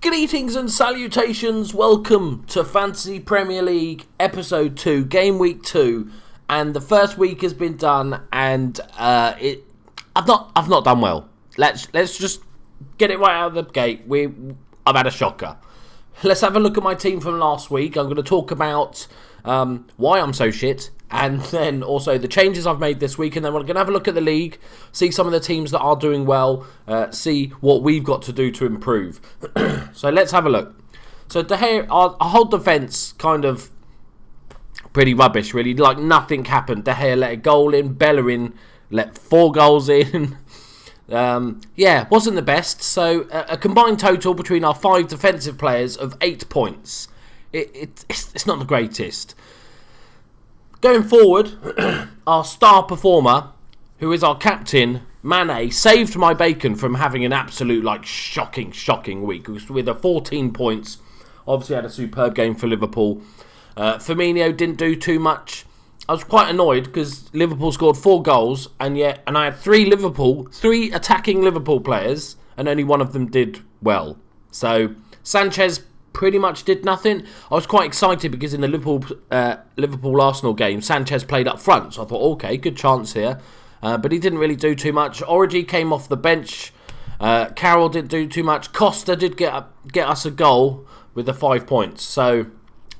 Greetings and salutations, welcome to Fantasy Premier League Episode 2, Game Week 2, and the first week has been done, and I've not done well. Let's just get it right out of the gate. I've had a shocker. Let's have a look at my team from last week. I'm going to talk about why I'm so shit, and then also the changes I've made this week, and then we're going to have a look at the league, see some of the teams that are doing well, see what we've got to do to improve. So let's have a look. So De Gea, our whole defence kind of pretty rubbish, really. Like nothing happened. De Gea let a goal in, Bellerin let 4 goals in. Wasn't the best. So a combined total between our 5 defensive players of 8 points. It's not the greatest. Going forward, our star performer, who is our captain, Mane, saved my bacon from having an absolute shocking week with a 14 points. Obviously had a superb game for Liverpool. Firmino didn't do too much. I was quite annoyed because Liverpool scored 4 goals and I had 3 attacking Liverpool players and only one of them did well. So Sanchez pretty much did nothing. I was quite excited because in the Liverpool-Arsenal game, Sanchez played up front. So I thought, okay, good chance here. But he didn't really do too much. Origi came off the bench. Carroll didn't do too much. Costa did get us a goal with the 5 points. So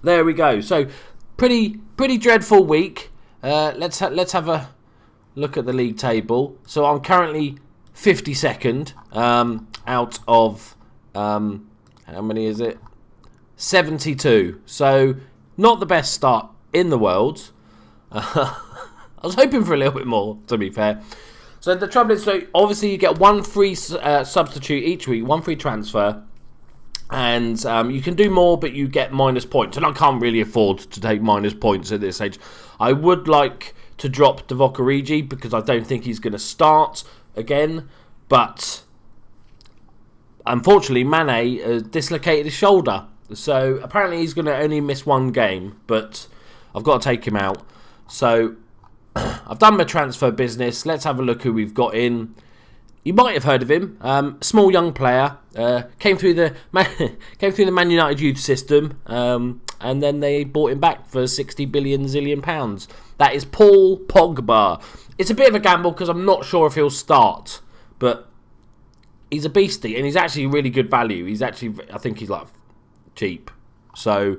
there we go. So pretty dreadful week. Let's have a look at the league table. So I'm currently 52nd out of how many is it? 72. So not the best start in the world. I was hoping for a little bit more, to be fair. So the trouble is, obviously you get 1 free substitute each week, 1 free transfer. And you can do more, but you get minus points. And I can't really afford to take minus points at this stage. I would like to drop Divock Origi because I don't think he's going to start again. But unfortunately, Mane dislocated his shoulder. So apparently he's going to only miss 1 game. But I've got to take him out. So I've done my transfer business. Let's have a look who we've got in. You might have heard of him. Small young player. Came through the Man United youth system, and then they bought him back for 60 billion zillion pounds. That is Paul Pogba. It's a bit of a gamble because I'm not sure if he'll start, but he's a beastie and he's actually really good value. I think he's cheap. So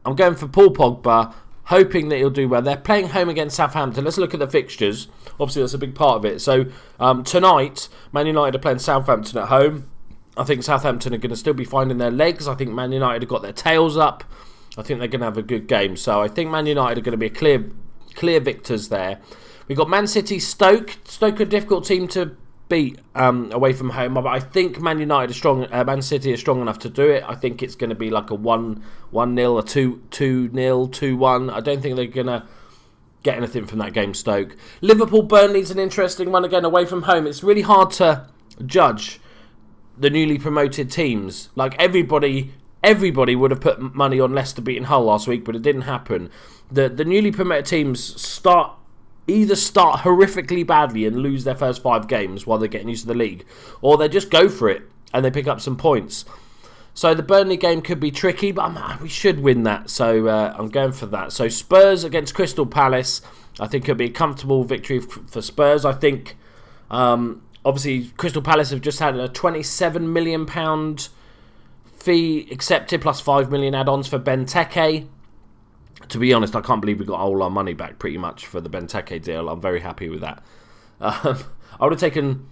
I'm going for Paul Pogba, hoping that he'll do well. They're playing home against Southampton. Let's look at the fixtures. Obviously, that's a big part of it. So tonight, Man United are playing Southampton at home. I think Southampton are going to still be finding their legs. I think Man United have got their tails up. I think they're going to have a good game. So I think Man United are going to be a clear victors there. We've got Man City, Stoke. Stoke are a difficult team to beat away from home. But I think Man United are strong. Man City are strong enough to do it. I think it's going to be like a 1-0, a 2-0, 2-1. I don't think they're going to get anything from that game, Stoke. Liverpool, Burnley's an interesting one again away from home. It's really hard to judge the newly promoted teams. Like everybody would have put money on Leicester beating Hull last week, but it didn't happen. The newly promoted teams either start horrifically badly and lose their first 5 games while they're getting used to the league, or they just go for it and they pick up some points. So the Burnley game could be tricky, but we should win that. So I'm going for that. So Spurs against Crystal Palace. I think it'll be a comfortable victory for Spurs. I think, obviously, Crystal Palace have just had a £27 million fee accepted, plus 5 million add-ons for Benteke. To be honest, I can't believe we got all our money back pretty much for the Benteke deal. I'm very happy with that. I would have taken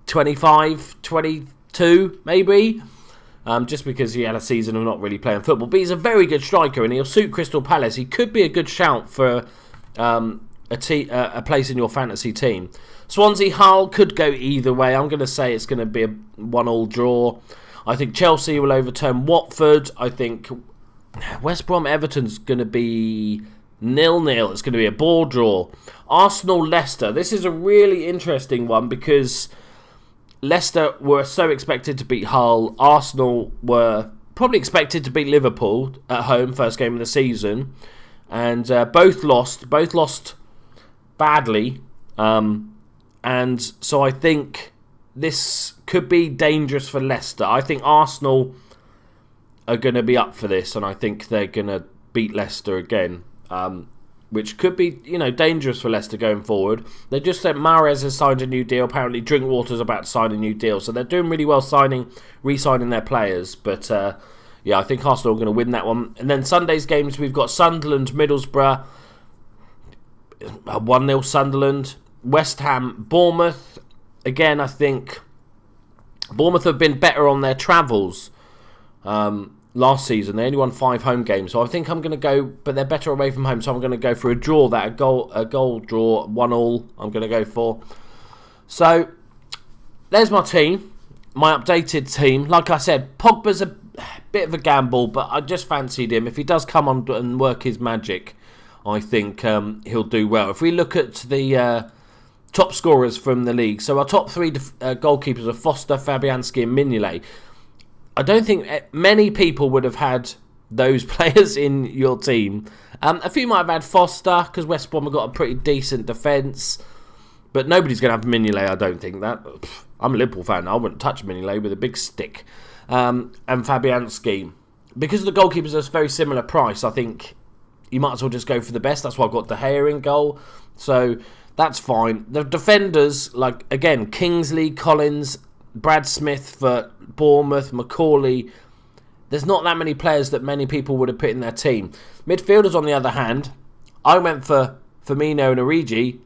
25, 22 maybe, just because he had a season of not really playing football. But he's a very good striker and he'll suit Crystal Palace. He could be a good shout for a place in your fantasy team. Swansea, Hull could go either way. I'm going to say it's going to be a 1-1 draw. I think Chelsea will overturn Watford. I think West Brom Everton's going to be 0-0. It's going to be a ball draw. Arsenal Leicester. This is a really interesting one because Leicester were so expected to beat Hull. Arsenal were probably expected to beat Liverpool at home, first game of the season. And both lost badly. And so I think this could be dangerous for Leicester. I think Arsenal are going to be up for this, and I think they're going to beat Leicester again, which could be, dangerous for Leicester going forward. They just said Mahrez has signed a new deal. Apparently Drinkwater's about to sign a new deal, so they're doing really well re-signing their players. But I think Arsenal are going to win that one. And then Sunday's games, we've got Sunderland, Middlesbrough, 1-0 Sunderland, West Ham, Bournemouth. Again, I think Bournemouth have been better on their travels last season. They only won 5 home games, so I think I'm going to go, but they're better away from home, so I'm going to go for a draw, a goal draw, 1-1 I'm going to go for. So, there's my team, my updated team. Like I said, Pogba's a bit of a gamble, but I just fancied him. If he does come on and work his magic, I think he'll do well. If we look at the top scorers from the league, so our top 3 goalkeepers are Foster, Fabianski and Mignolet. I don't think many people would have had those players in your team. A few might have had Foster, because West Brom have got a pretty decent defence. But nobody's going to have Mignolet, I don't think. I'm a Liverpool fan. I wouldn't touch Mignolet with a big stick. And Fabianski. Because the goalkeepers are a very similar price, I think you might as well just go for the best. That's why I've got De Gea in goal. So that's fine. The defenders, again, Kingsley, Collins, Brad Smith for Bournemouth, McCauley. There's not that many players that many people would have put in their team. Midfielders, on the other hand, I went for Firmino and Origi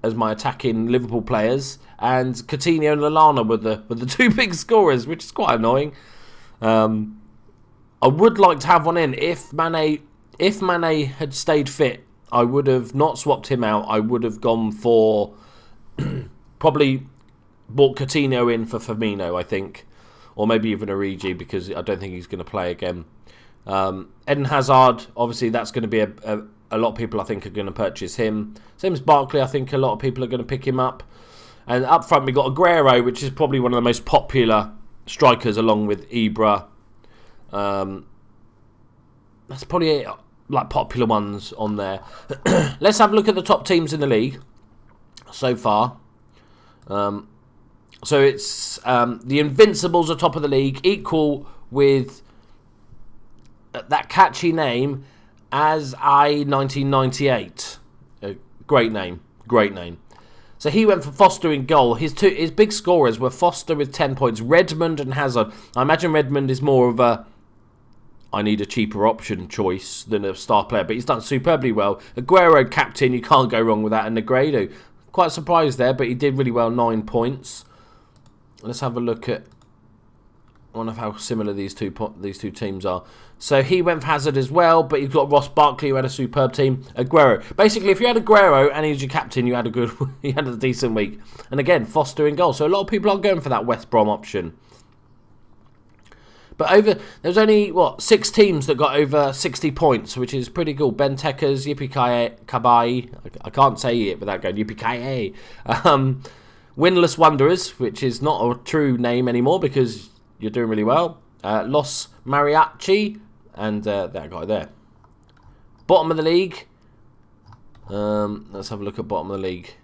as my attacking Liverpool players, and Coutinho and Lallana were the 2 big scorers, which is quite annoying. I would like to have one in. If Mane had stayed fit, I would have not swapped him out. I would have gone for probably bought Coutinho in for Firmino, I think. Or maybe even Origi, because I don't think he's going to play again. Eden Hazard, obviously that's going to be a lot of people I think are going to purchase him. Same as Barkley, I think a lot of people are going to pick him up. And up front we've got Aguero, which is probably one of the most popular strikers along with Ibra. That's probably popular ones on there. Let's have a look at the top teams in the league so far. So it's the Invincibles are top of the league, equal with that catchy name, As I 1998. Great name. So he went for Foster in goal. His big scorers were Foster with 10 points, Redmond and Hazard. I imagine Redmond is more of I need a cheaper option choice than a star player, but he's done superbly well. Aguero, captain, you can't go wrong with that. And Negredo, quite surprised there, but he did really well, 9 points. Let's have a look at one of how similar these two teams are. So he went for Hazard as well, but you've got Ross Barkley, who had a superb team. Aguero. Basically, if you had Aguero and he was your captain, you had a decent week. And again, Foster in goal. So a lot of people are going for that West Brom option. But there's only 6 teams that got over 60 points, which is pretty cool. Benteca's, Yippee-Kabai, I can't say it without going Yippee-Kaye. Winless Wanderers, which is not a true name anymore because you're doing really well. Los Mariachi, and that guy there. Bottom of the league. Let's have a look at bottom of the league.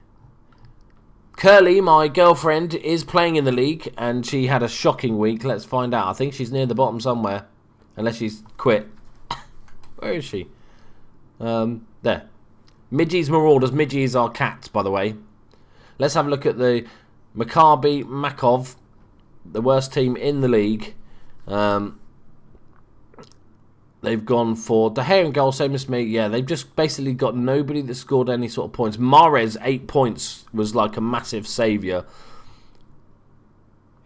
Curly, my girlfriend, is playing in the league, and she had a shocking week. Let's find out. I think she's near the bottom somewhere, unless she's quit. Where is she? There. Midgie's Marauders. Midgie is our cat, by the way. Let's have a look at the Maccabi Makov, the worst team in the league. They've gone for De Gea in goal, same as me. Yeah, they've just basically got nobody that scored any sort of points. Mahrez, 8 points, was like a massive saviour.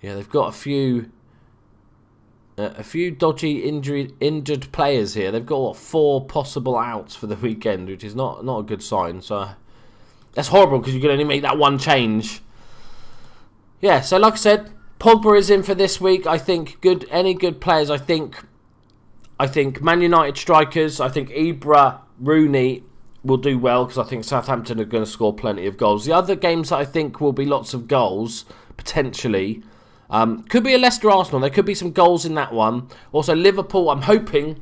Yeah, they've got a few dodgy injured players here. They've got 4 possible outs for the weekend, which is not a good sign. So that's horrible because you can only make that one change. Yeah, so like I said, Pogba is in for this week. I think any good players. I think Man United strikers. I think Ibra, Rooney will do well because I think Southampton are going to score plenty of goals. The other games that I think will be lots of goals potentially could be a Leicester Arsenal. There could be some goals in that one. Also Liverpool. I'm hoping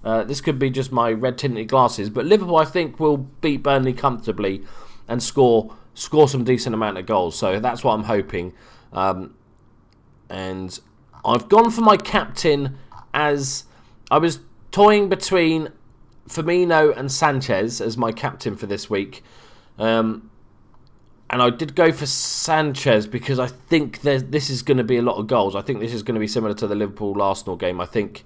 this could be just my red tinted glasses, but Liverpool I think will beat Burnley comfortably and score some decent amount of goals. So that's what I'm hoping. And I've gone for my captain, as I was toying between Firmino and Sanchez as my captain for this week. And I did go for Sanchez because I think this is going to be a lot of goals. I think this is going to be similar to the Liverpool-Arsenal game. I think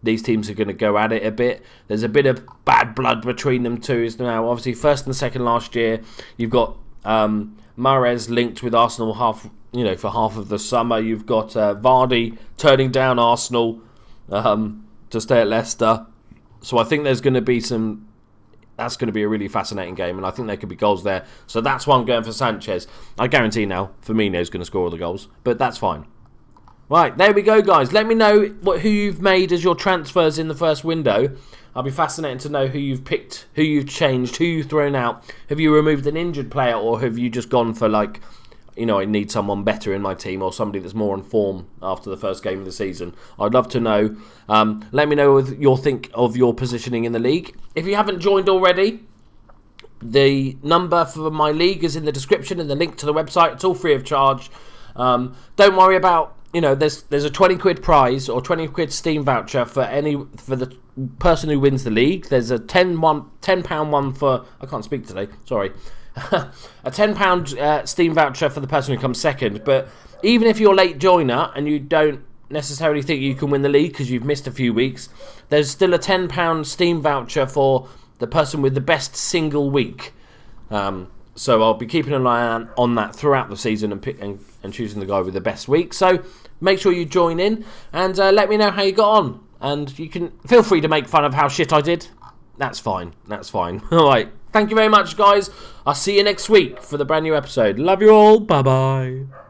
these teams are going to go at it a bit. There's a bit of bad blood between them two. Now, obviously, first and second last year, you've got Mahrez linked with Arsenal for half of the summer. You've got Vardy turning down Arsenal to stay at Leicester. So I think there's going to be that's going to be a really fascinating game, and I think there could be goals there. So that's why I'm going for Sanchez. I guarantee now Firmino's going to score all the goals, but that's fine. Right, there we go, guys. Let me know who you've made as your transfers in the first window. I'll be fascinated to know who you've picked, who you've changed, who you've thrown out. Have you removed an injured player, or have you just gone for I need someone better in my team, or somebody that's more on form after the first game of the season? I'd love to know. Let me know what you think of your positioning in the league. If you haven't joined already, the number for my league is in the description and the link to the website. It's all free of charge. Don't worry about, there's a 20 quid prize or 20 quid Steam voucher for the person who wins the league. There's a £10 one for, I can't speak today, sorry. A £10 Steam voucher for the person who comes second. But even if you're a late joiner and you don't necessarily think you can win the league because you've missed a few weeks, there's still a £10 Steam voucher for the person with the best single week. So I'll be keeping an eye on that throughout the season and choosing the guy with the best week. So make sure you join in and let me know how you got on. And you can feel free to make fun of how shit I did. That's fine. All right. Thank you very much, guys. I'll see you next week for the brand new episode. Love you all. Bye-bye.